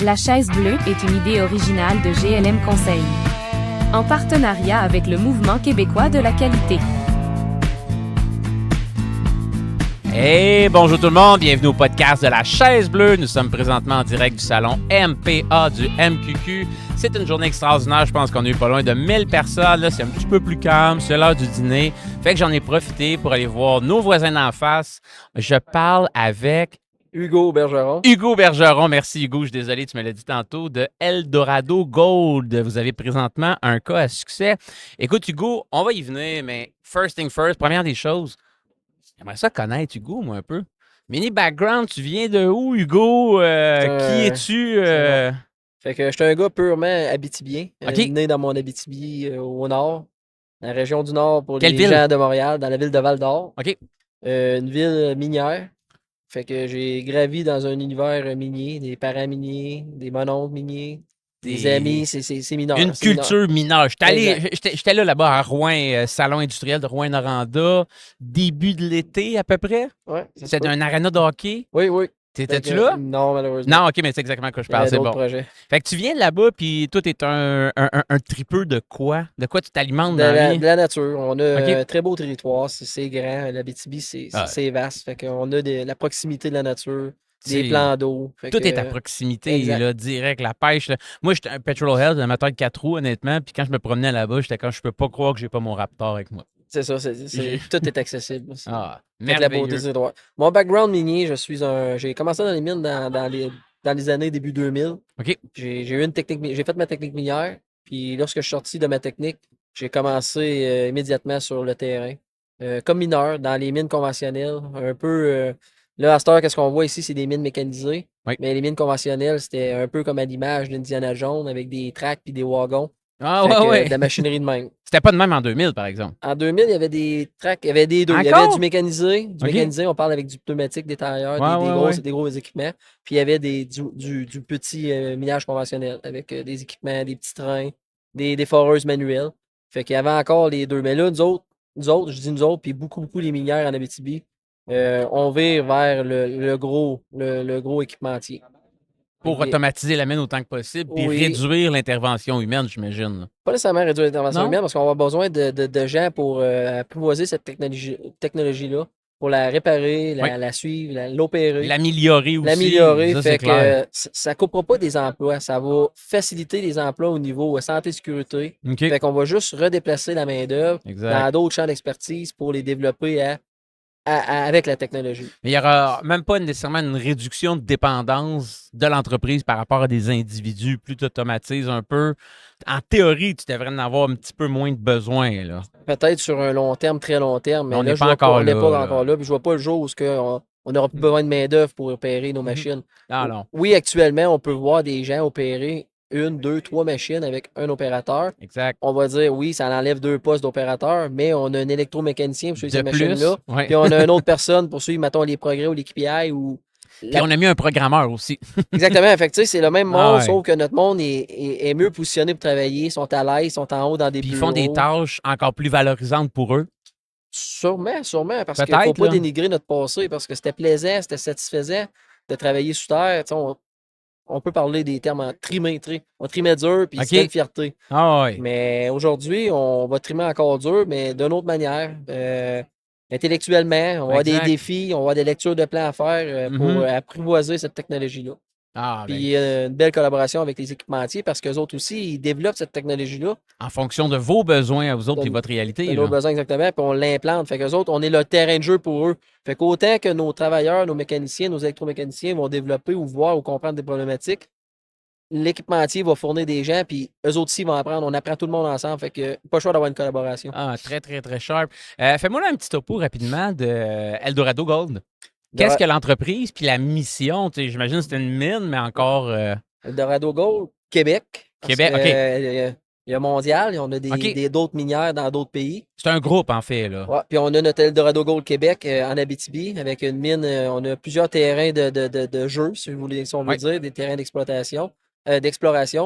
La chaise bleue est une idée originale de GLM Conseil. En partenariat avec le Mouvement québécois de la qualité. Hey, bonjour tout le monde, bienvenue au podcast de la chaise bleue. Nous sommes présentement en direct du salon MPA du MQQ. C'est une journée extraordinaire, je pense qu'on a eu pas loin de 1000 personnes. Là, c'est un petit peu plus calme, c'est l'heure du dîner. Fait que j'en ai profité pour aller voir nos voisins d'en face. Je parle avec Hugo Bergeron. Hugo Bergeron, merci Hugo, je suis désolé, tu me l'as dit tantôt, de Eldorado Gold. Vous avez présentement un cas à succès. Écoute Hugo, on va y venir, mais first thing first, première des choses, j'aimerais ça connaître Hugo, moi, un peu. Mini background, tu viens de où, Hugo? Qui es-tu? C'est bon. Fait que j'étais un gars purement abitibien. OK. Né dans mon Abitibi au nord, dans la région du Nord pour Quelle les ville? gens de Montréal, dans la ville de Val-d'Or. OK. Une ville minière. Fait que j'ai gravi dans un univers minier, des parents miniers, des mononcles miniers, des amis, c'est mineur. Une c'est mineur. culture mineure. Exact. J'étais là là-bas à Rouen, salon industriel de Rouen-Noranda, début de l'été à peu près. Ouais, ça se C'était peut. un aréna de hockey. Oui, oui. Fait T'étais-tu que, là? Non, malheureusement. Non, OK, mais c'est exactement quoi je Il y avait parle, c'est d'autres bon. projets. Fait que tu viens de là-bas, puis toi, t'es un tripeux de quoi? De quoi tu t'alimentes De dans la la, vie? de la nature. On a OK. un très beau territoire. C'est grand. L'Abitibi, Ah, c'est vaste. Fait qu'on a la proximité de la nature, des c'est- plans d'eau. Fait Tout que, est à proximité, exact. là, direct, la pêche. Là. Moi, j'étais un petrolhead, un amateur de 4 roues, honnêtement, puis quand je me promenais là-bas, j'étais quand je peux pas croire que j'ai pas mon Raptor avec moi. C'est ça. J'ai- Tout est accessible. Ah, Toute la beauté merveilleux. du territoire. Mon background minier, j'ai commencé dans les mines dans les années début 2000. OK. J'ai eu une technique, j'ai fait ma technique minière. Puis lorsque je suis sorti de ma technique, j'ai commencé immédiatement sur le terrain. Comme mineur, dans les mines conventionnelles. Un peu. Là, à cette heure, qu'est-ce qu'on voit ici, c'est des mines mécanisées. Oui. Mais les mines conventionnelles, c'était un peu comme à l'image d'Indiana Jones avec des tracks puis des wagons. Ah, Fait que, ouais. de la machinerie de même. C'était pas de même en 2000, par exemple. En 2000, il y avait des tracks, il y avait des deux. Il y avait Encore? du mécanisé. Du OK. mécanisé, on parle avec du pneumatique, des tailleurs, Ouais. des gros équipements. Puis il y avait du petit minage conventionnel avec des équipements, des petits trains, des foreuses manuelles. Fait qu'il y avait encore les deux. Mais là, nous autres, je dis nous autres, puis beaucoup les minières en Abitibi, on vire vers le gros équipementier. Pour Fait que automatiser la mine autant que possible, puis Oui. réduire l'intervention humaine, j'imagine. Là. Pas nécessairement réduire l'intervention Non? humaine parce qu'on va avoir besoin de gens pour apprivoiser cette technologie-là, pour la réparer, Oui. la suivre, l'opérer, L'améliorer aussi. l'améliorer. Ça, Fait c'est que clair. ça ne coupera pas des emplois, ça va faciliter les emplois au niveau santé-sécurité. OK. Fait qu'on va juste redéplacer la main-d'œuvre Exact. dans d'autres champs d'expertise pour les développer avec la technologie. Mais il n'y aura même pas nécessairement une réduction de dépendance de l'entreprise par rapport à des individus. Plus tu automatises un peu, en théorie, tu devrais en avoir un petit peu moins de besoin. Là. Peut-être sur un long terme, très long terme, mais On là, n'est je pas vois encore on n'est là, pas là. encore là. Puis je vois pas le jour où on n'aura plus besoin de main-d'œuvre pour opérer nos Mhm. machines. Ah non, Oui, actuellement, on peut voir des gens opérer une, deux, trois machines avec un opérateur. exact. On va dire, oui, ça enlève 2 postes d'opérateur, mais on a un électromécanicien pour suivre De ces plus, machines-là. ouais. Puis on a une autre personne pour suivre, mettons, les progrès ou les KPI ou. Puis on a mis un programmeur aussi. Exactement. Fait que, tu sais, c'est le même Ah monde, ouais. sauf que notre monde est mieux positionné pour travailler, sont à l'aise, sont en haut dans des Puis ils bureaux. font des tâches encore plus valorisantes pour eux. Sûrement, parce qu'il ne faut Peut-être, pas là. dénigrer notre passé, parce que c'était plaisant, c'était satisfaisant de travailler sous terre. Tu sais, on peut parler des termes en trimer, tu sais. On trimait dur, puis OK. c'était une fierté. Ah ouais. Mais aujourd'hui, on va trimer encore dur, mais d'une autre manière. Intellectuellement, on va avoir des Exact. défis, on va avoir des lectures de plans à faire pour Mhm. apprivoiser cette technologie-là. Ah, ben, Puis une belle collaboration avec les équipementiers, parce qu'eux autres aussi, ils développent cette technologie-là. en fonction de vos besoins à vous autres De- et votre réalité. De nos Là. besoins exactement, puis on l'implante. Fait qu'eux autres, on est le terrain de jeu pour eux. Fait qu'autant que nos travailleurs, nos mécaniciens, nos électromécaniciens vont développer ou voir ou comprendre des problématiques, l'équipementier va fournir des gens, puis eux autres aussi vont apprendre. On apprend tout le monde ensemble. Fait que pas le choix d'avoir une collaboration. Ah, très sharp. Fais-moi là un petit topo rapidement de Eldorado Gold. Qu'est-ce que l'entreprise puis la mission? Tu sais, j'imagine que c'était une mine, mais encore. Eldorado Gold, Québec. Parce Québec, que, OK. il y a mondial, on a OK. d'autres minières dans d'autres pays. C'est un groupe, en fait. Là. Ouais, puis on a notre Eldorado Gold Québec en Abitibi avec une mine. On a plusieurs terrains de jeu, si on veut Ouais. dire, des terrains d'exploration.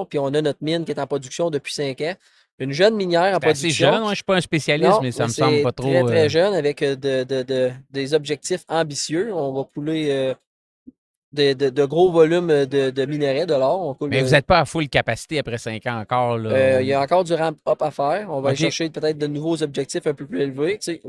Puis on a notre mine qui est en production depuis 5 ans. Une jeune minière en C'est assez production. jeune. Moi, je ne suis pas un spécialiste, Non, mais ça me c'est semble pas trop. très, très jeune avec des objectifs ambitieux. On va couler de gros volumes de minerais, de l'or. On coule, Mais vous n'êtes pas à full capacité après 5 ans encore, là. il y a encore du ramp-up à faire. On va aller OK. chercher peut-être de nouveaux objectifs un peu plus élevés. Tu sais,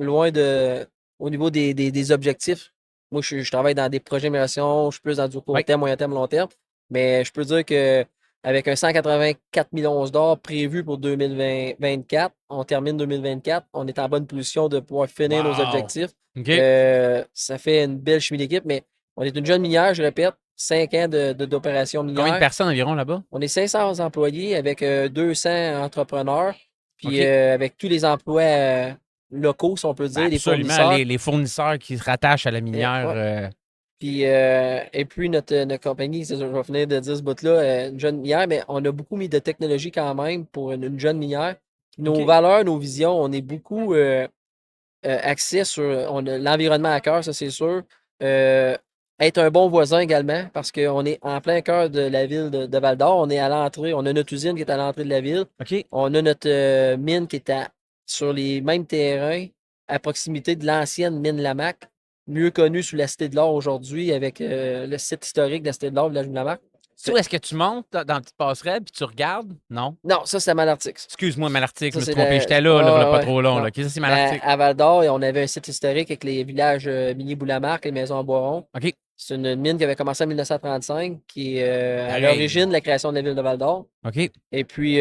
au niveau des objectifs. Moi, je travaille dans des projets d'amélioration, je suis plus dans du court Oui. terme, moyen terme, long terme. Mais je peux dire que avec un 184 millions d'or prévu pour 2024, on termine 2024, on est en bonne position de pouvoir finir nos Wow. objectifs. OK. Ça fait une belle chimie d'équipe, mais on est une jeune minière, je répète, 5 ans d'opération Combien de minière. personnes environ là-bas? On est 500 employés avec 200 entrepreneurs, puis OK. avec tous les emplois locaux, si on peut dire, Ben les absolument, fournisseurs. les fournisseurs qui se rattachent à la minière. Ouais. Puis, et puis notre compagnie, c'est ça, je vais finir de dire ce bout-là, une jeune minière, mais on a beaucoup mis de technologie quand même pour une jeune minière. Nos OK. valeurs, nos visions, on est beaucoup axés sur on a l'environnement à cœur, ça c'est sûr. Être un bon voisin également, parce qu'on est en plein cœur de la ville de Val-d'Or. On est à l'entrée, on a notre usine qui est à l'entrée de la ville. OK. On a notre mine qui est sur les mêmes terrains, à proximité de l'ancienne mine Lamaque, mieux connue sous la Cité de l'Or aujourd'hui, avec le site historique de la Cité de l'Or, village de Lamaque. Tu est-ce que tu montes dans la petite passerelle puis tu regardes? Non. Non, ça, c'est à Malartic. Excuse-moi, Malartic, je Ça, me suis c'est trompé. la- J'étais là, Ah, pas ouais, trop long. non. Là. OK, ça, c'est Malartic. À Val-d'Or, on avait un site historique avec les villages miniers Boulamarque, les maisons en bois-rond. OK. C'est une mine qui avait commencé en 1935, qui est à Pareil. l'origine de la création de la ville de Val-d'Or. OK. Et puis,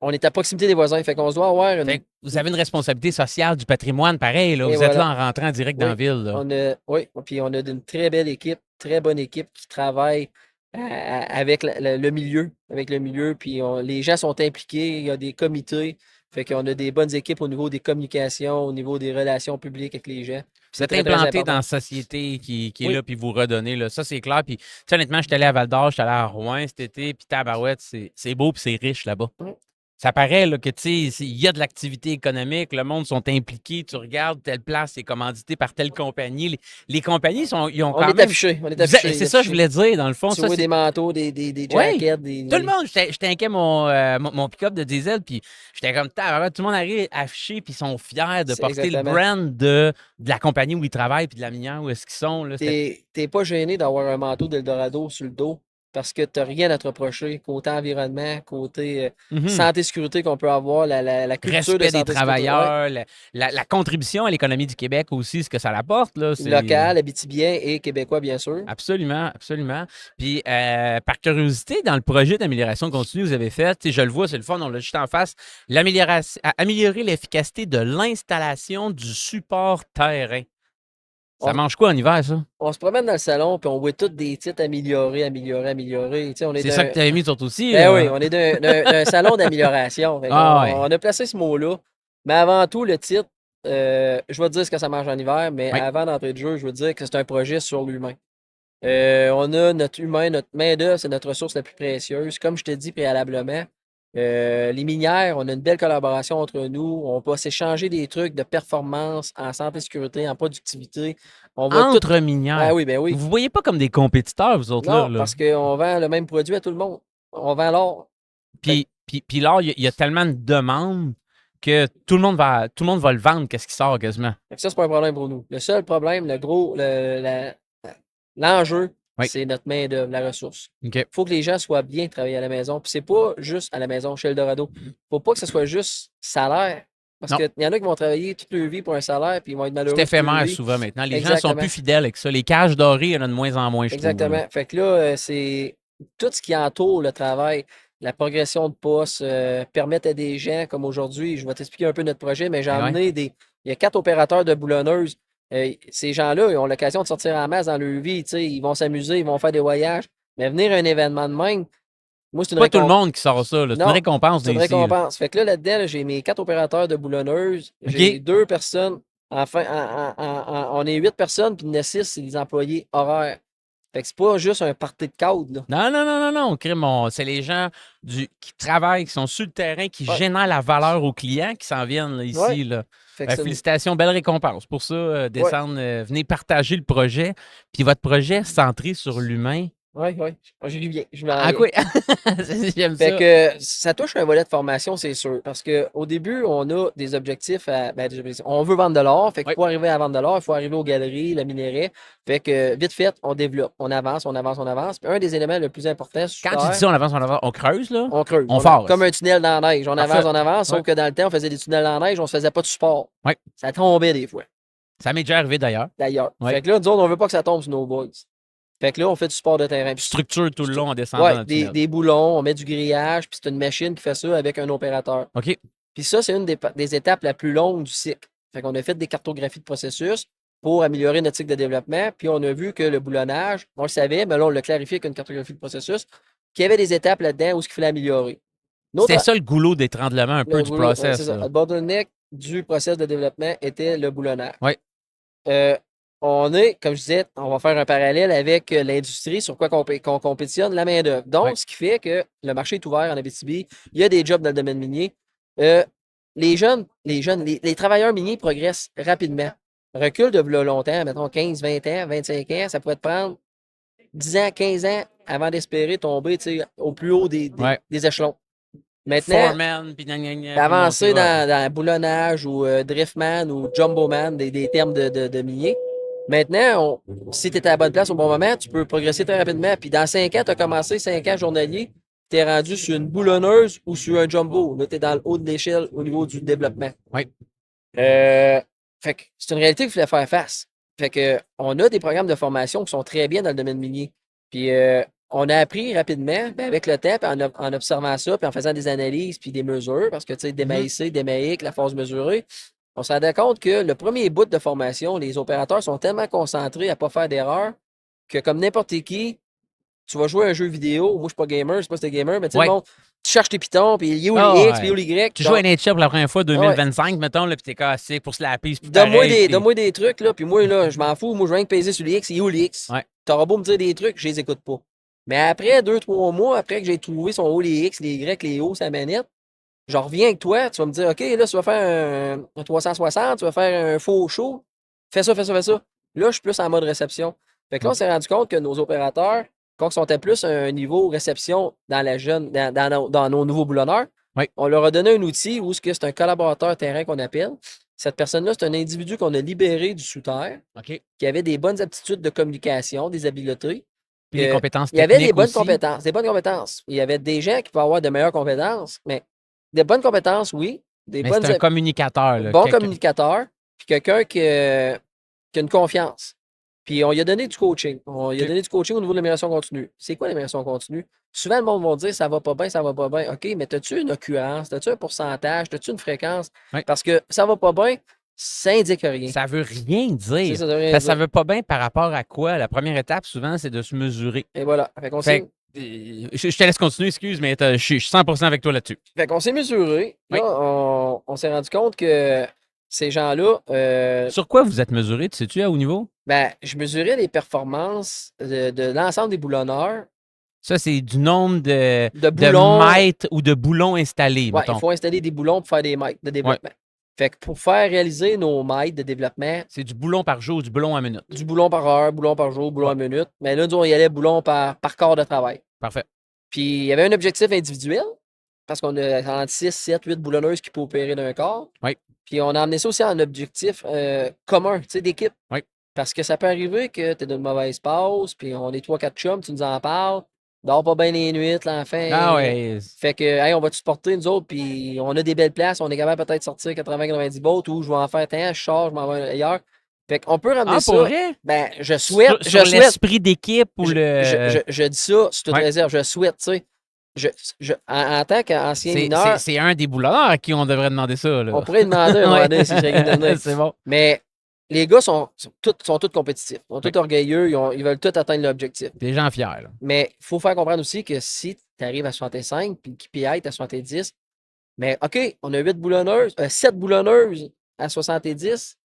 on est à proximité des voisins, fait qu'on se doit avoir une... Fait que vous avez une responsabilité sociale du patrimoine, pareil. Là. Et Vous êtes voilà. là en rentrant direct dans la ville. Là. Oui, puis on a une très belle équipe, très bonne équipe qui travaille avec le milieu, puis les gens sont impliqués, il y a des comités, fait qu'on a des bonnes équipes au niveau des communications, au niveau des relations publiques avec les gens. Vous êtes très, très implanté important. dans la société qui est Oui. là, puis vous redonnez. Là. Ça, c'est clair. Puis, tu sais, honnêtement, j'étais allé à Val-d'Or, j'étais allé à Rouen cet été, puis tabarouette, c'est beau, puis c'est riche là-bas. Mm. Ça paraît là, que, tu sais, il y a de l'activité économique, le monde sont impliqués, tu regardes telle place, c'est commandité par telle compagnie. Les compagnies, ils ont On quand est même... affichés, on est Vous êtes- affichés. C'est ça que je voulais dire, dans le fond. Tu Ça, vois c'est... des manteaux, des Oui. jackets, Tout le monde, j'étais inquiet mon pick-up de diesel, puis j'étais comme, tabarouette, tout le monde arrive affiché, puis ils sont fiers de C'est porter exactement. le brand de la compagnie où ils travaillent, puis de la minière où est-ce qu'ils sont. Là. T'es pas gêné d'avoir un manteau d'Eldorado sur le dos parce que tu n'as rien à te reprocher côté environnement, côté santé sécurité qu'on peut avoir, la culture de Respect des santé sécurité. Ouais. travailleurs, la contribution à l'économie du Québec aussi, ce que ça apporte. Là, c'est... Local, habitibien et québécois, bien sûr. Absolument, absolument. Puis, par curiosité, dans le projet d'amélioration continue que vous avez fait, je le vois, c'est le fun, on l'a juste en face, améliorer l'efficacité de l'installation du support terrain. Ça mange quoi en hiver, ça? On se promène dans le salon puis on voit tous des titres améliorés. Tu sais, C'est ça que tu avais mis sur toi aussi. Ben oui, on est d'un salon d'amélioration. Ouais. On a placé ce mot-là. Mais avant tout, le titre, je vais te dire ce que ça mange en hiver, mais Oui. avant d'entrer de jeu, je veux dire que c'est un projet sur l'humain. On a notre humain, notre main-d'œuvre, c'est notre ressource la plus précieuse. Comme je te dis préalablement, les minières, on a une belle collaboration entre nous. On peut s'échanger des trucs de performance en santé, sécurité, en productivité. On va Entre minières. Ah oui, ben oui. Vous voyez pas comme des compétiteurs, vous autres, Non, là? parce qu'on vend le même produit à tout le monde. On vend l'or. Puis là, il y a tellement de demandes que tout le monde va le vendre, qu'est-ce qui sort quasiment. Fait que ça, c'est pas un problème pour nous. Le seul problème, l'enjeu, Oui. c'est notre main-d'œuvre, la ressource. OK. Il faut que les gens soient bien travaillés à la maison. Puis c'est pas juste à la maison, chez Eldorado. Faut pas que ce soit juste salaire. Parce Non. qu'il y en a qui vont travailler toute leur vie pour un salaire, puis ils vont être malheureux. C'est toute leur éphémère vie. souvent maintenant. Les gens Exactement. sont plus fidèles avec ça. Les cages dorées, il y en a de moins en moins, je trouve. Exactement. Fait que là, c'est tout ce qui entoure le travail, la progression de poste, permettre à des gens, comme aujourd'hui, je vais t'expliquer un peu notre projet, mais j'ai Ouais. emmené il y a 4 opérateurs de boulonneuses. Ces gens-là, ils ont l'occasion de sortir en masse dans leur vie. Tu sais, ils vont s'amuser, ils vont faire des voyages. Mais venir à un événement de même, moi, c'est une Pas tout le récompense. monde qui sort ça. là. C'est Non, une récompense C'est une d'ici. là. récompense. Fait que là-dedans, là, j'ai mes 4 opérateurs de boulonneuses. J'ai OK. 2 personnes. Enfin, on est 8 personnes, puis il y en a 6, c'est des employés horaires. Fait que c'est pas juste un party de cadre, là. Non. Crime, c'est les gens qui travaillent, qui sont sur le terrain, qui Ouais. génèrent la valeur aux clients qui s'en viennent là, ici. Ouais. Là. Fait que c'est une- Félicitations, belle récompense. Pour ça, descendre, venez partager le projet. Puis votre projet centré sur l'humain, Oui, oui. Je vis bien. Je m'en Ah, viens. quoi? J'aime Fait ça. que ça touche un volet de formation, c'est sûr. Parce qu'au début, on a des objectifs des objectifs. On veut vendre de l'or. Fait que Oui. pour arriver à vendre de l'or, il faut arriver aux galeries, le minerai. Fait que vite fait, on développe. On avance, on avance, on avance. Puis un des éléments le plus importants sur Quand tu dis Terre, ça, on avance, on creuse, là. on creuse. On force. Comme un tunnel dans la neige. Parfait. On avance. Ouais. Sauf que dans le temps, on faisait des tunnels dans la neige, on se faisait pas de support. Oui. Ça tombait des fois, Ça m'est déjà arrivé d'ailleurs. d'ailleurs. Ouais. Fait que là, nous autres, on veut pas que ça tombe sur nos boys. Fait que là, on fait du support de terrain. Puis Structure tout le long en descendant ouais, dans le tunnel. des boulons, on met du grillage, puis c'est une machine qui fait ça avec un opérateur. OK. Puis ça, c'est une des étapes la plus longue du cycle. Fait qu'on a fait des cartographies de processus pour améliorer notre cycle de développement. Puis on a vu que le boulonnage, on le savait, mais là, on l'a clarifié avec une cartographie de processus, qu'il y avait des étapes là-dedans où ce qu'il fallait améliorer. C'était ça le goulot d'étranglement un peu du process. C'est ça. Le bottleneck du process de développement était le boulonnage. Oui. On est, comme je disais, on va faire un parallèle avec l'industrie sur quoi qu'on compétitionne, la main-d'œuvre. Donc, ce qui fait que le marché est ouvert en Abitibi. Il y a des jobs dans le domaine minier. Les travailleurs miniers progressent rapidement. Recul de longtemps, mettons 15, 20 ans, 25 ans, ça pourrait te prendre 10 ans, 15 ans avant d'espérer tomber au plus haut des échelons. Maintenant, Foreman, puis d'avancer dans boulonnage ou driftman ou jumboman, des termes de minier. Maintenant, si tu es à la bonne place au bon moment, tu peux progresser très rapidement. Puis dans 5 ans, tu as commencé 5 ans journalier, tu es rendu sur une boulonneuse ou sur un jumbo. Là, tu es dans le haut de l'échelle au niveau du développement. Oui. Fait que c'est une réalité qu'il fallait faire face. Fait que on a des programmes de formation qui sont très bien dans le domaine minier. Puis on a appris rapidement, avec le temps, en observant ça, puis en faisant des analyses, puis des mesures, parce que tu sais, démaïcé, démaïque, la phase mesurée, on se rendait compte que le premier bout de formation, les opérateurs sont tellement concentrés à ne pas faire d'erreur que comme n'importe qui, tu vas jouer à un jeu vidéo. Moi, je suis pas gamer, je sais pas si t'es gamer, mais tu sais, bon, tu cherches tes pitons, puis il y a où les X, puis il y a où les Y. Tu joues à NHL pour la première fois 2025, mettons, là, puis t'es cassé pour se la piste. Donne-moi des trucs, là, puis moi, là, je m'en fous. Moi, je viens de peser sur les X, il y a où les X. Ouais. T'auras beau me dire des trucs, je les écoute pas. Mais après 2-3 mois, après que j'ai trouvé son haut, les X, les Y, les O, sa manette, je reviens avec toi, tu vas me dire, OK, là, tu vas faire un 360, tu vas faire un faux show. Fais ça. Là, je suis plus en mode réception. Fait que là, on s'est rendu compte que nos opérateurs, quand ils sont à plus un niveau réception dans nos nouveaux boulonneurs, on leur a donné un outil où c'est un collaborateur terrain qu'on appelle. Cette personne-là, c'est un individu qu'on a libéré du sous-terre, qui avait des bonnes aptitudes de communication, des habiletés. Puis des compétences techniques. Il y avait des bonnes aussi. compétences, Il y avait des gens qui peuvent avoir de meilleures compétences, mais des bonnes compétences, oui. Mais c'est un communicateur. Là, bon communicateur, puis quelqu'un qui a une confiance. Puis on lui a donné du coaching. On lui a donné du coaching au niveau de l'amélioration continue. C'est quoi l'amélioration continue? Souvent, le monde va dire ça va pas bien. OK, mais as-tu une occurrence? As-tu un pourcentage? As-tu une fréquence? Parce que ça va pas bien, ça indique rien. Ça veut rien dire. Ça veut pas bien par rapport à quoi? La première étape, souvent, c'est de se mesurer. Et voilà. Je te laisse continuer, excuse, mais je suis 100% avec toi là-dessus. Fait qu'on s'est mesuré. Là, on s'est rendu compte que ces gens-là. Sur quoi vous êtes mesuré, tu sais-tu, à haut niveau? Je mesurais les performances de l'ensemble des boulonneurs. Ça, c'est du nombre de boulons, mètres ou de boulons installés. Oui, il faut installer des boulons pour faire des mètres de développement. Fait que pour faire réaliser nos mètres de développement. C'est du boulon par jour, du boulon à minute. Du boulon par heure, boulon par jour, boulon à minute. Mais là, nous, on y allait boulon par corps de travail. Parfait. Puis il y avait un objectif individuel, parce qu'on a entre 6, 7, 8 boulonneuses qui peuvent opérer d'un corps. Oui. Puis on a amené ça aussi en objectif commun, tu sais, d'équipe. Oui. Parce que ça peut arriver que tu es d'une mauvaise passe, puis on est 3-4 chums, tu nous en parles. Dors pas bien les nuits, l'enfant. Ah ouais. Fait que, hey, on va te supporter, nous autres, puis on a des belles places, on est capable peut-être de sortir 80-90 boats ou je vais en faire tant, je sors, je m'en vais ailleurs. Fait qu'on peut ramener ça. Pour vrai? Je souhaite. Sur l'esprit d'équipe ou je dis ça, c'est toute réserve, je souhaite, tu sais. En tant qu'ancien mineur. C'est un des boulonneurs à qui on devrait demander ça. Là. On pourrait demander si j'ai donné. C'est bon. Mais les gars sont tous compétitifs. Ils sont tous orgueilleux. Ils veulent tous atteindre l'objectif. Des gens fiers. Là. Mais il faut faire comprendre aussi que si tu arrives à 65 puis qui KPI est à 70, mais OK, on a 7 boulonneuses à 70.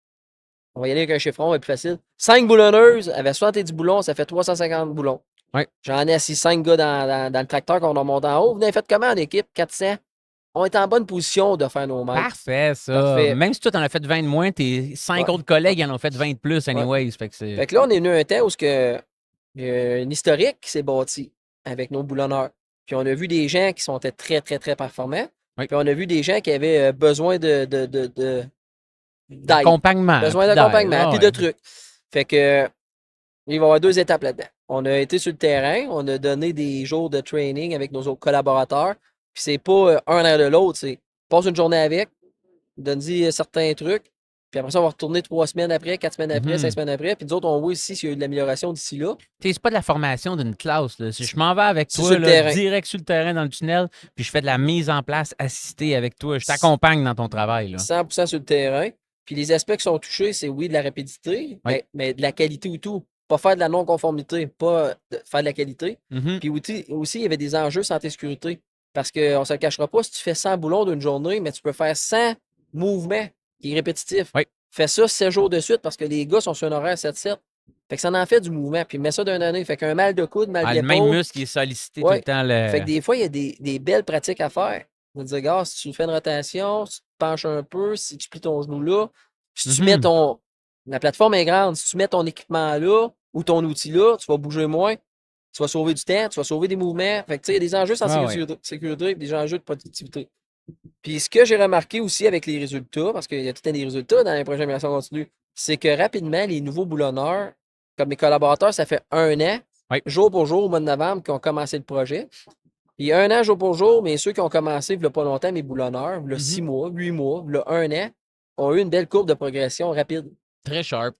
On va y aller avec un chiffron, c'est plus facile. 5 boulonneuses avec 70 boulons, ça fait 350 boulons. Ouais. J'en ai assis 5 gars dans le tracteur qu'on a monté en haut. Vous avez fait comment en équipe? 400. On est en bonne position de faire nos mètres. Parfait, ça. Parfait. Même si toi, t'en as fait 20 de moins, tes 5 autres collègues en ont fait 20 de plus, anyways. Fait que là, on est venu à un temps où Il y a un historique qui s'est bâti avec nos boulonneurs. Puis on a vu des gens qui sont très, très, très performants. Oui. Puis on a vu des gens qui avaient besoin d'aide, D'accompagnement. besoin puis d'accompagnement, d'aide, puis ouais. de trucs. Fait que il va y avoir 2 étapes là-dedans. On a été sur le terrain, on a donné des jours de training avec nos autres collaborateurs. Puis c'est pas un derrière de l'autre, c'est passe une journée avec, donne-y certains trucs. Puis après ça, on va retourner 3 semaines après, 4 semaines après, 5 semaines après. Puis nous autres, on voit ici s'il y a eu de l'amélioration d'ici là. Tu sais, c'est pas de la formation d'une classe. Là. Si je m'en vais avec C'est toi, sur le là, terrain. direct sur le terrain dans le tunnel, puis je fais de la mise en place assistée avec toi. Je t'accompagne dans ton travail. Là. 100% sur le terrain. Puis les aspects qui sont touchés, c'est oui, de la rapidité, Oui. mais de la qualité ou tout. Pas faire de la non-conformité, pas faire de la qualité. Mhm. Puis aussi, il y avait des enjeux santé-sécurité. Parce qu'on ne se le cachera pas, si tu fais 100 boulons d'une journée, mais tu peux faire 100 mouvements qui est répétitif. Oui. Fais ça 7 jours de suite parce que les gars sont sur un horaire 7-7. Fait que ça en fait du mouvement. Puis mets ça d'une année. Fait qu'un mal de coude, mal Ah, le même d'épaule. muscle qui est sollicité tout Ouais. le temps. Fait que des fois, il y a des belles pratiques à faire. On va dire, gars, si tu fais une rotation, si tu te penches un peu, si tu plies ton genou là, si tu mets Mhm. ton. La plateforme est grande, si tu mets ton équipement là ou ton outil là, tu vas bouger moins, tu vas sauver du temps, tu vas sauver des mouvements. Fait que tu sais, il y a des enjeux sans Ah ouais. sécurité et des enjeux de productivité. Puis ce que j'ai remarqué aussi avec les résultats, parce qu'il y a tout le temps des résultats dans les projets d'amélioration continue, c'est que rapidement, les nouveaux boulonneurs, comme mes collaborateurs, ça fait 1 an, Oui. jour pour jour, au mois de novembre, qui ont commencé le projet. Puis 1 an, jour pour jour, mais ceux qui ont commencé, il n'y a pas longtemps, mes boulonneurs, il y a 6 mois, 8 mois, il y a 1 an, ont eu une belle courbe de progression rapide. Très sharp.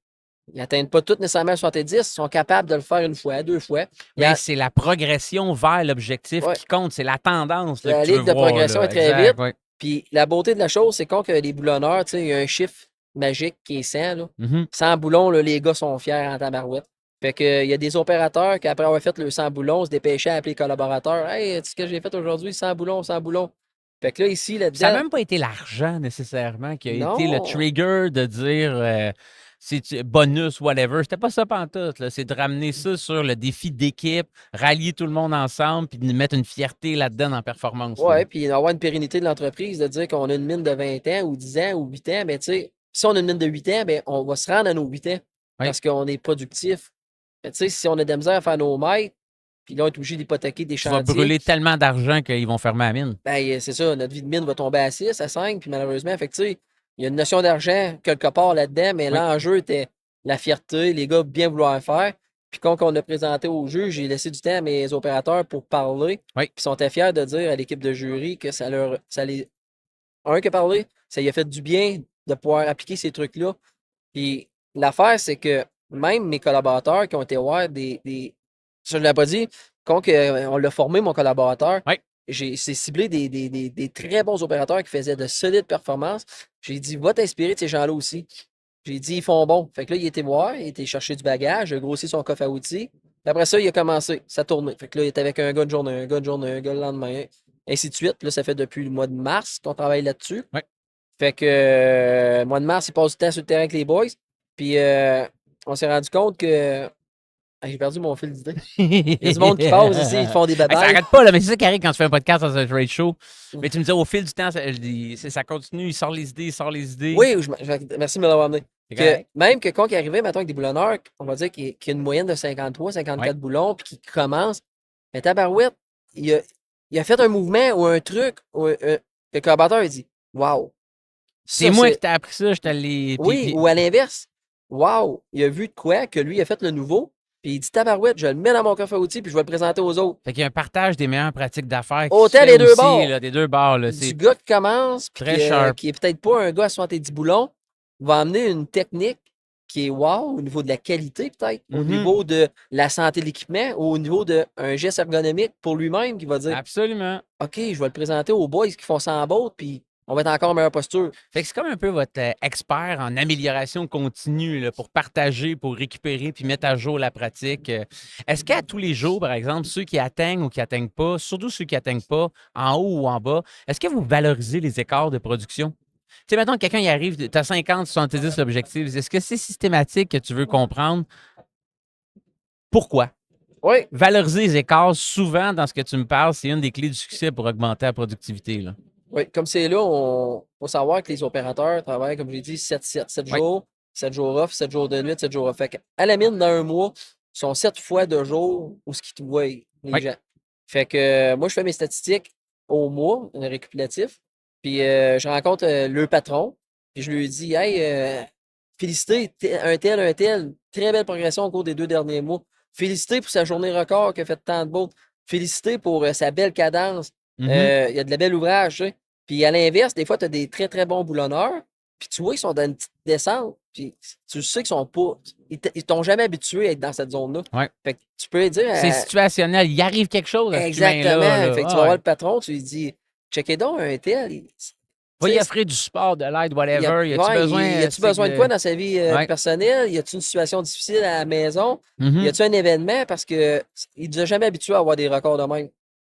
Ils n'atteignent pas toutes nécessairement le 70, ils sont capables de le faire 1 fois, 2 fois. Mais c'est la progression vers l'objectif Ouais. qui compte. C'est la tendance là, La que tu veux ligne de voir. progression Là. est très Exact, vite. ouais. Puis la beauté de la chose, c'est quand les boulonneurs, tu sais, il y a un chiffre magique qui est 100. Là. Mhm. 100 boulons, là, les gars sont fiers en tabarouette. Fait que, il y a des opérateurs qui, après avoir fait le 100 boulons, se dépêchaient à appeler les collaborateurs. Hey, tu sais ce que j'ai fait aujourd'hui? 100 boulons, 100 boulons. Fait que là, ici, Ça n'a là-dedans, même pas été l'argent nécessairement qui a été le non. trigger de dire c'est bonus, whatever. C'était pas ça pantoute. Là. C'est de ramener ça sur le défi d'équipe, rallier tout le monde ensemble, puis de mettre une fierté là-dedans en performance. Ouais, Là. puis avoir une pérennité de l'entreprise, de dire qu'on a une mine de 20 ans ou 10 ans ou 8 ans, ben, tu sais, si on a une mine de 8 ans, ben, on va se rendre à nos 8 ans Oui. parce qu'on est productif. Ben, tu sais, si on a de la misère à faire nos mètres, puis là, on est obligé d'hypothéquer des Tu vas chantiers, brûler tellement d'argent qu'ils vont fermer la mine. ben, c'est ça, notre vie de mine va tomber à 6, à 5, puis malheureusement, fait que, tu sais, il y a une notion d'argent quelque part là-dedans, mais Oui. l'enjeu était la fierté, les gars bien vouloir faire. Puis quand on a présenté au juge, j'ai laissé du temps à mes opérateurs pour parler. Oui. Puis ils sont fiers de dire à l'équipe de jury que ça les. Un qui a parlé, ça lui a fait du bien de pouvoir appliquer ces trucs-là. Puis l'affaire, c'est que même mes collaborateurs qui ont été voir je ne l'ai pas dit, quand on l'a formé, mon collaborateur, Oui. c'est ciblé des très bons opérateurs qui faisaient de solides performances. J'ai dit, va t'inspirer de ces gens-là aussi. J'ai dit, ils font bon. Fait que là, il était voir, il était chercher du bagage, il a grossi son coffre à outils. Puis après ça, il a commencé sa tournée. Fait que là, il était avec un gars de journée, un gars de journée, un gars le lendemain, ainsi de suite. Puis là, ça fait depuis le mois de mars qu'on travaille là-dessus. Oui. Fait que, le mois de mars, il passe du temps sur le terrain avec les boys. Puis, on s'est rendu compte que. Ah, j'ai perdu mon fil d'idée. Il y a du monde qui passe ici, ils font des Hey, ça babayes. arrête pas, là, mais c'est ça qui arrive quand tu fais un podcast dans un trade show. Mais tu me disais, au fil du temps, ça continue, il sort les idées, il sort les idées. Oui, merci de me l'avoir amené. C'est Que, correct. même que quand il arrivait, mettons, avec des boulonneurs, on va dire qu'il y a une moyenne de 53, 54 Ouais. boulons, puis qu'il commence, mais tabarouette, il a fait un mouvement ou un truc, le collaborateur, il dit Waouh! C'est moi qui t'ai appris ça, je te l'ai. Oui, puis- ou à l'inverse, Waouh! Il a vu de quoi que lui, il a fait le nouveau, puis il dit Tabarouette, je le mets dans mon coffre à outils, puis je vais le présenter aux autres. Fait qu'il y a un partage des meilleures pratiques d'affaires qui Autant se fait des deux aussi, bords. là, des deux bords. Là, Du c'est gars qui commence, puis très sharp. qui est peut-être pas un gars à 70 boulons, va amener une technique qui est wow au niveau de la qualité, peut-être, au Mhm. niveau de la santé de l'équipement, ou au niveau d'un geste ergonomique pour lui-même qui va dire Absolument. OK, je vais le présenter aux boys qui font 100 bottes, puis on va être encore en meilleure posture. Fait que c'est comme un peu votre expert en amélioration continue là, pour partager, pour récupérer puis mettre à jour la pratique. Est-ce qu'à tous les jours, par exemple, ceux qui atteignent ou qui atteignent pas, surtout ceux qui atteignent pas, en haut ou en bas, est-ce que vous valorisez les écarts de production? Tu sais, mettons que quelqu'un y arrive, tu as 50, 70 l'objectif. Est-ce que c'est systématique que tu veux comprendre? Pourquoi? Oui, Valoriser les écarts, souvent, dans ce que tu me parles, c'est une des clés du succès pour augmenter la productivité. Là. oui. Comme c'est là, il faut savoir que les opérateurs travaillent, comme j'ai dit, 7 Oui. jours, 7 jours off, 7 jours de nuit, 7 jours off. Fait qu'à la mine, dans un mois, sont 7 fois de jour où ce qu'ils te voient, les Oui. gens. Fait que moi, je fais mes statistiques au mois, un récapitulatif. Puis je rencontre le patron. Puis je lui dis, hey, félicité, un tel, très belle progression au cours des 2 derniers mois. Félicité pour sa journée record qui a fait tant de beaux. Félicité pour sa belle cadence. Mhm. Il y a de la belle ouvrage, tu sais. Puis à l'inverse, des fois, tu as des très, très bons boulonneurs. Puis tu vois, ils sont dans une petite descente. Puis tu sais qu'ils sont pas. Ils t'ont jamais habitué à être dans cette zone-là. Ouais. Fait que tu peux dire. C'est situationnel. Il arrive quelque chose à cet humain-là. Exactement. Là. Fait que tu Ah vas voir ouais. le patron, tu lui dis, checkez donc un tel. Va Tu y sais, offrir du support, de l'aide, y a, whatever. Y a-tu ouais, besoin? y a-tu besoin de quoi dans sa vie Ouais. personnelle? Y a-tu une situation difficile à la maison? Y Mhm. a-tu un événement? Parce que il nous a jamais habitués à avoir des records de même.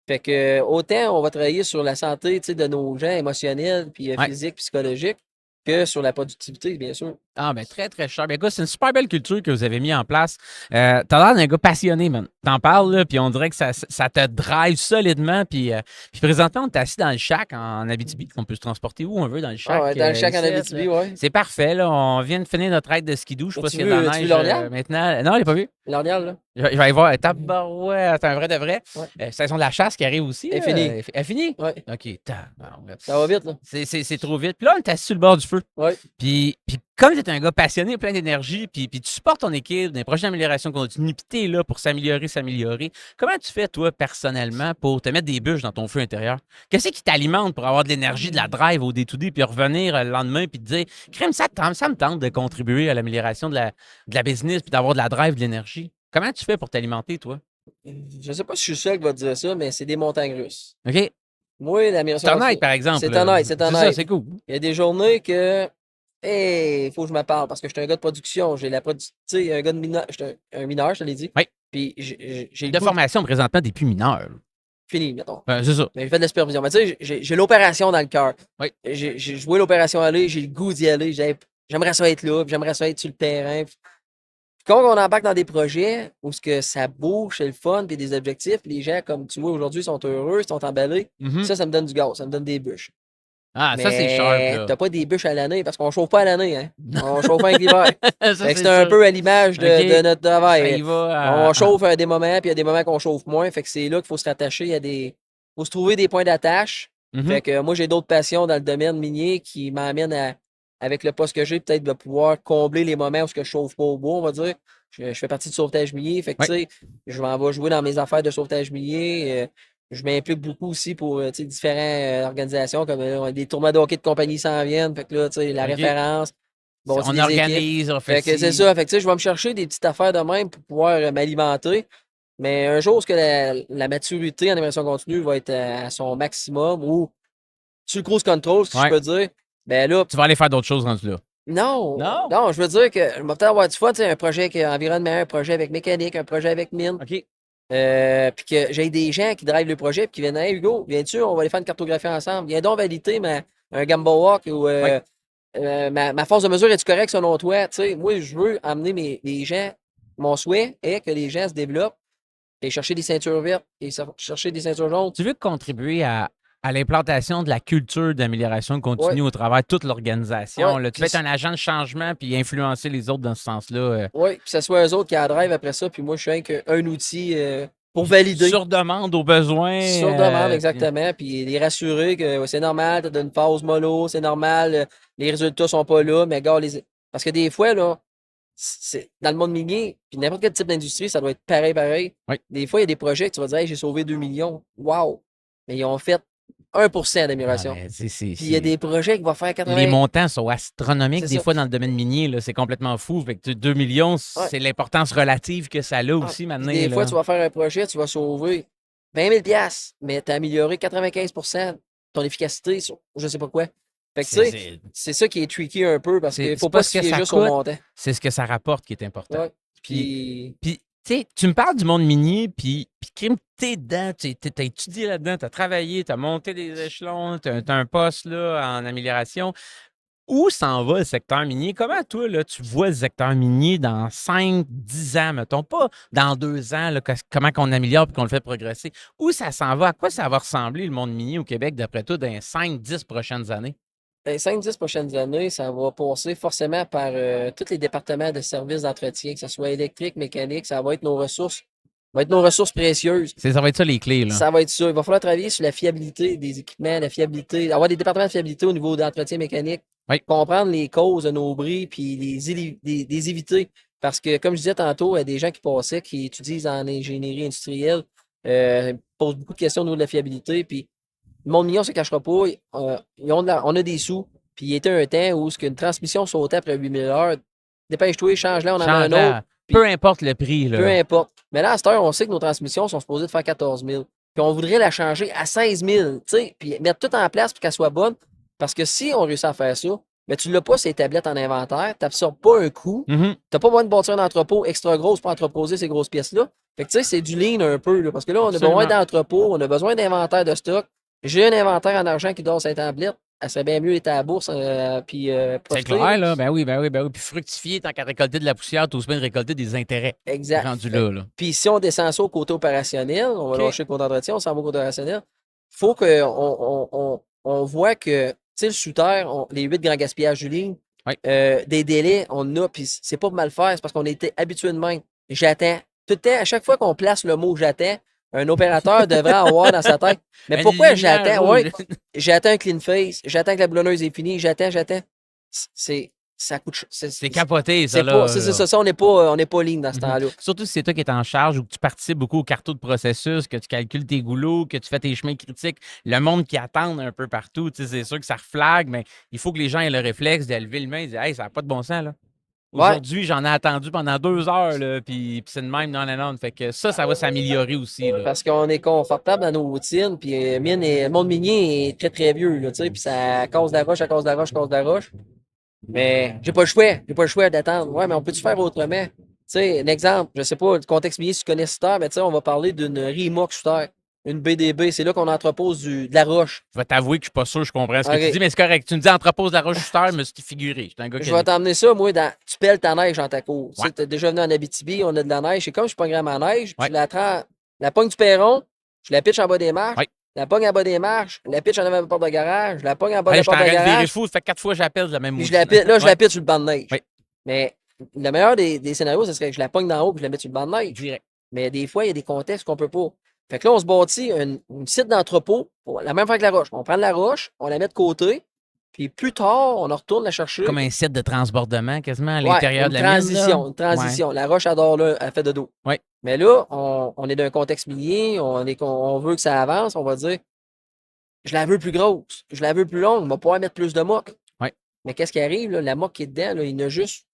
Fait que autant on va travailler sur la santé, tu sais, de nos gens émotionnels, puis Ouais. physiques, psychologiques, que sur la productivité, bien sûr. Ah, ben très, très cher. Ben écoute, c'est une super belle culture que vous avez mis en place. T'as l'air d'un gars passionné, man. T'en parles, là, puis on dirait que ça te drive solidement. Puis présentement, on est assis dans le shack en Abitibi. On peut se transporter où on veut dans le Ah shack. ouais, dans le shack en ici, là. Abitibi, ouais. C'est parfait, là. On vient de finir notre aide de skidoo. Je sais pas s'il y a de la As-tu vu neige l'Ornial? maintenant. Non, je l'ai pas vu. L'Ornial, là? Je vais aller voir. Tabarouette, c'est un vrai de vrai. Ouais. Station de la chasse qui arrive aussi. Elle est Là. finie. Elle est finie? Ouais. OK. Tabarouette. Ça va vite, là. C'est trop vite. Puis là, on est assis sur le bord du feu. Ouais. Puis comme tu es un gars passionné, plein d'énergie, puis tu supportes ton équipe dans les prochaines améliorations continues, puis tu es là pour s'améliorer. Comment tu fais, toi, personnellement, pour te mettre des bûches dans ton feu intérieur? Qu'est-ce qui t'alimente pour avoir de l'énergie, de la drive au day-to-day, puis revenir le lendemain, puis te dire, crème, ça me tente de contribuer à l'amélioration de la business, puis d'avoir de la drive, de l'énergie? Comment tu fais pour t'alimenter, toi? Je sais pas si je suis seul qui va te dire ça, mais c'est des montagnes russes. OK? Moi, l'amélioration C'est honnête, continue. par exemple. C'est là. honnête, c'est C'est ça, honnête. c'est cool. Il y a des journées que, il faut que je me parle parce que je suis un gars de production. J'ai la tu sais, un gars de mineur, je suis un mineur, je te l'ai dit. Oui. Puis j'ai le De goût formation, présentement, des plus mineurs. fini, mettons. C'est ça. Mais j'ai fait de la supervision. Mais tu sais, j'ai l'opération dans le cœur. Oui. J'ai joué l'opération aller, j'ai le goût d'y aller. J'aimerais ça être là, puis j'aimerais ça être sur le terrain. Puis quand on embarque dans des projets où ce que ça bouge, c'est le fun, puis des objectifs, puis les gens, comme tu vois aujourd'hui, sont heureux, sont emballés. Mhm. Ça me donne du gaz, ça me donne des bûches. Ah, ça, c'est sharp, Mais là. t'as pas des bûches à l'année parce qu'on chauffe pas à l'année, hein. On chauffe pas avec l'hiver. Ça, Fait que c'est c'est un sûr. peu à l'image de, OK. de notre Ça travail. y va. On chauffe à des moments, puis il y a des moments qu'on chauffe moins. Fait que c'est là qu'il faut se rattacher à des. Faut se trouver des points d'attache. Mhm. Fait que moi, j'ai d'autres passions dans le domaine minier qui m'amènent à, avec le poste que j'ai, peut-être de pouvoir combler les moments où je chauffe pas au bois, on va dire. Je fais partie du sauvetage minier. Fait que Ouais. tu sais, je m'en vais jouer dans mes affaires de sauvetage minier. Je m'implique beaucoup aussi pour tu sais, différentes organisations, comme des tournois de hockey de compagnie s'en viennent. Fait que là, tu sais, la OK. référence. Bon, c'est On des équipes. organise, on fait Fait que c'est ci. ça. Fait que tu sais, je vais me chercher des petites affaires de même pour pouvoir m'alimenter. Mais un jour, est-ce que la maturité en immersion continue va être à son maximum ou sur le cruise control, si Ouais. je peux dire, ben là, Tu vas aller faire d'autres choses rendu là. non. Non? Non, je veux dire que je vais peut-être avoir du fun, tu sais, un projet avec environnement, un projet avec mécanique, un projet avec mine. OK. Puis que j'ai des gens qui drivent le projet puis qui viennent, hey Hugo, viens-tu, on va aller faire une cartographie ensemble. Viens donc valider un Gamble Walk ou ma force de mesure, est-tu correcte selon toi? Tu sais, moi, je veux amener les gens. Mon souhait est que les gens se développent et chercher des ceintures vertes et chercher des ceintures jaunes. Tu veux contribuer à l'implantation de la culture d'amélioration continue au travers de toute l'organisation. Ouais, là. Tu veux être un agent de changement puis influencer les autres dans ce sens-là. Oui, puis que ce soit eux autres qui en drive après ça, puis moi, je suis rien qu'un outil pour valider. Sur demande aux besoins. Sur demande, exactement. Puis les rassurer que ouais, c'est normal, tu as une phase mollo, c'est normal, les résultats sont pas là, mais gars, parce que des fois, là, c'est dans le monde minier, puis n'importe quel type d'industrie, ça doit être pareil. Oui. Des fois, il y a des projets que tu vas dire, hey, j'ai sauvé 2 millions. Wow! Mais ils ont fait 1% d'amélioration. Puis il y a des projets qui vont faire 80. Les montants sont astronomiques C'est des ça. fois dans le domaine minier. Là, c'est complètement fou. Fait que 2 millions, c'est l'importance relative que ça a aussi maintenant. Puis des fois, là. tu vas faire un projet, tu vas sauver 20 000 $, mais tu as amélioré 95% de ton efficacité sur je sais pas quoi. Fait que tu sais, c'est ça qui est tricky un peu parce qu'il c'est faut pas pas ce se que fier ça juste coûte. au montant. C'est ce que ça rapporte qui est important. Ouais. Puis Puis, tu sais, tu me parles du monde minier, puis crime, t'es dedans, t'as étudié là-dedans, t'as travaillé, t'as monté des échelons, t'as un poste là, en amélioration. Où s'en va le secteur minier? Comment, toi, là, tu vois le secteur minier dans 5, 10 ans, mettons, pas dans 2 ans, là, comment qu'on améliore et qu'on le fait progresser? Où ça s'en va? À quoi ça va ressembler, le monde minier au Québec, d'après toi, dans les 5, 10 prochaines années? les 5-10 prochaines années, ça va passer forcément par tous les départements de services d'entretien, que ce soit électrique, mécanique, ça va être nos ressources. Ça va être nos ressources précieuses. Ça va être ça les clés, là. Ça va être ça. Il va falloir travailler sur la fiabilité des équipements, la fiabilité, avoir des départements de fiabilité au niveau d'entretien mécanique, Oui. comprendre les causes de nos bris, puis les éviter. Parce que, comme je disais tantôt, il y a des gens qui passaient, qui étudient en ingénierie industrielle, posent beaucoup de questions au niveau de la fiabilité, puis le monde mignon ne se cachera pas, on a des sous, puis il était un temps où une transmission sautait après 8000 heures. Dépêche-toi, change-la, on en a un Change-la. autre. Peu importe le prix, là. Peu importe. Mais là, à cette heure, on sait que nos transmissions sont supposées de faire 14 000. Puis on voudrait la changer à 16 000, tu sais, puis mettre tout en place pour qu'elle soit bonne. Parce que si on réussit à faire ça, mais tu ne l'as pas ces tablettes en inventaire, tu n'absorbes pas un coût, tu n'as pas besoin de bâtir un entrepôt extra gros pour entreposer ces grosses pièces-là. Fait que tu sais, c'est du lean un peu, là, parce que là, on a Absolument. besoin d'entrepôt, on a besoin d'inventaire de stock. J'ai un inventaire en argent qui dort sur les tablettes. Elle serait bien mieux d'être à la bourse, puis C'est profiter. clair, là. Ben oui. Puis fructifier, tant qu'à récolter de la poussière, tu aussi bien de récolter des intérêts. Exact. Rendu là. Puis si on descend ça au côté opérationnel, on va OK. lâcher le côté entretien, on s'en va au côté opérationnel. Il faut qu'on voit que, tu sais, le sous-terre, les 8 grands gaspillages de ligne, Oui. des délais, on en a, puis c'est pas pour mal faire, c'est parce qu'on était habitué de même. J'attends. Tout le temps, à chaque fois qu'on place le mot j'attends, un opérateur devrait avoir dans sa tête. Mais pourquoi j'attends? Oui, j'attends un clean face, j'attends que la boulonneuse est finie, j'attends. Ça coûte. C'est capoté, ça, C'est là. pas, c'est ça, on n'est pas ligne dans ce temps-là. Surtout si c'est toi qui es en charge ou que tu participes beaucoup au carton de processus, que tu calcules tes goulots, que tu fais tes chemins critiques, le monde qui attend un peu partout, tu sais, c'est sûr que ça reflague, mais il faut que les gens aient le réflexe d'élever le main et de dire « Hey, ça n'a pas de bon sens, là. » Aujourd'hui, j'en ai attendu pendant 2 heures, là, puis c'est de même, non. Fait que ça va s'améliorer aussi, là. Parce qu'on est confortable dans nos routines, puis le monde minier est très, très vieux, là, tu sais, puis ça cause de la roche, cause de la roche. Mais j'ai pas le choix d'attendre. Ouais, mais on peut-tu faire autrement? Tu sais, un exemple, je sais pas, le contexte minier, si tu connais Souterre, mais tu sais, on va parler d'une remorque Souterre, une BDB, c'est là qu'on entrepose de la roche. Je vais t'avouer que je suis pas sûr que je comprends ce que Ok. tu dis, mais c'est correct. Tu me dis entrepose de la roche Souterre, je me suis figuré. J'étais un gars qui Je vais t'emmener ça, moi, tu pelles ta neige dans ta cour. Tu sais, t'es déjà venu en Abitibi, on a de la neige, c'est comme je pogne ma neige, Ouais. je la pogne du perron, je la pitch en bas des marches, Ouais. je la pogne en bas des marches, je la pitch en avant de la porte de garage, je la pogne en bas de Hey, la je porte de t'arrête de virer garage. fou, ça fait 4 fois que j'appelle de la même Puis mousse. je la Ouais. pitch sur le banc de neige. Oui. Mais le meilleur des scénarios, ce serait que je la pogne d'en haut et je la mette sur le banc de neige. Direct. Mais des fois, il y a des contextes qu'on peut pas. Fait que là, on se bâtit un site d'entrepôt, la même fois que la roche. On prend de la roche, on la met de côté, puis plus tard, on en retourne la chercher. Comme un site de transbordement quasiment à Ouais, l'intérieur de la mine. une transition. La roche adore là, elle fait de dos. Ouais. Mais là, on est dans un contexte minier, on veut que ça avance, on va dire je la veux plus grosse, je la veux plus longue, on va pouvoir mettre plus de moque. Ouais. Mais qu'est-ce qui arrive? Là, la moque qui est dedans, là, il y en a juste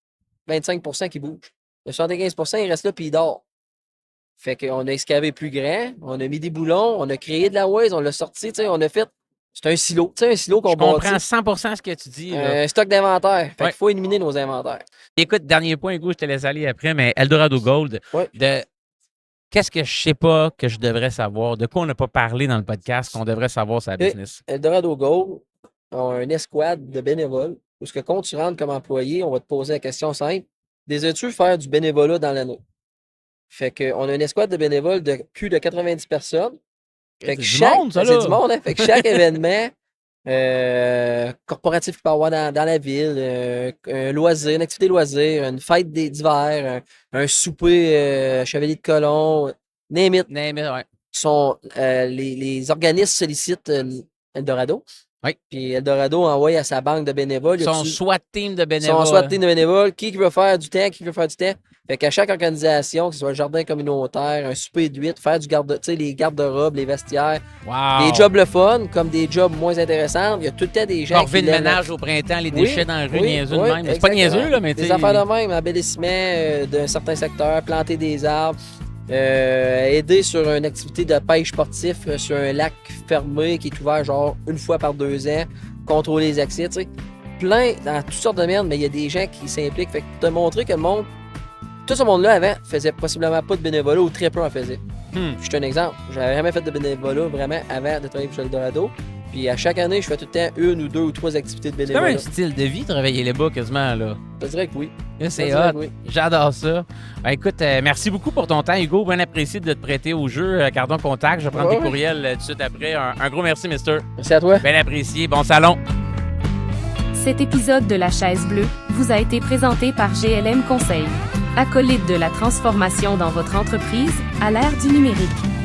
25 qui bouge. Le 75 il reste là puis il dort. Fait qu'on a excavé plus grand, on a mis des boulons, on a créé de la waste, on l'a sorti, tu sais, on a fait. C'est un silo. Tu sais, un silo qu'on Je comprends bâtit. 100% ce que tu dis. Là. Un stock d'inventaire. Fait Ouais. qu'il faut éliminer nos inventaires. Écoute, dernier point, Hugo, je te laisse aller après, mais Eldorado Gold, Ouais. qu'est-ce que je sais pas que je devrais savoir? De quoi on n'a pas parlé dans le podcast qu'on devrait savoir sur la business? Eldorado Gold a un escouade de bénévoles où ce que quand tu rentres comme employé, on va te poser la question simple. Désires-tu faire du bénévolat dans l'année? Fait qu'on a une escouade de bénévoles de plus de 90 personnes. Fait que C'est du monde, ça, là! C'est du monde, hein? Fait que chaque événement corporatif qu'il peut y avoir dans la ville, un loisir, une activité loisir, une fête d'hiver, un souper chevalier de colon, name it, Ouais. les organismes sollicitent Eldorado. Oui. Puis Eldorado envoie à sa banque de bénévoles. Son SWAT team de bénévoles. Son SWAT team de bénévoles. Qui veut faire du temps, qui veut faire du temps. Fait qu'à chaque organisation, que ce soit le jardin communautaire, un souper de 8, faire les garde-robes, les vestiaires, Wow. des jobs le fun, comme des jobs moins intéressants. Il y a tout le temps des gens Corvée qui de lèvent- ménage au printemps, les Oui, déchets dans la rue, oui, niaiseux de oui, même. C'est pas exactement. niaiseux, là, mais tu Des sais. affaires de même, embellissement d'un certain secteur, planter des arbres, aider sur une activité de pêche sportif sur un lac fermé qui est ouvert genre une fois par 2 ans, contrôler les accès, tu sais. Plein, dans toutes sortes de merde, mais il y a des gens qui s'impliquent. Fait que te montrer que le monde, tout ce monde-là avant faisait possiblement pas de bénévolat ou très peu en faisait. Je te un exemple. J'avais jamais fait de bénévolat vraiment avant de travailler pour Eldorado. Puis à chaque année, je fais tout le temps 1 ou 2 ou 3 activités de C'est comme bénévolat. un style de vie, travailler les bas quasiment, là. Je te dirais que oui. Là, Je c'est te dirais hot. que oui. J'adore ça. Ben, écoute, merci beaucoup pour ton temps, Hugo. Bien apprécié de te prêter au jeu. Gardons contact. Je vais prendre Ouais, tes ouais. courriels tout de suite après. Un gros merci, mister. Merci à toi. Bien apprécié. Bon salon. Cet épisode de La Chaise Bleue vous a été présenté par GLM Conseil. Acolyte de la transformation dans votre entreprise à l'ère du numérique.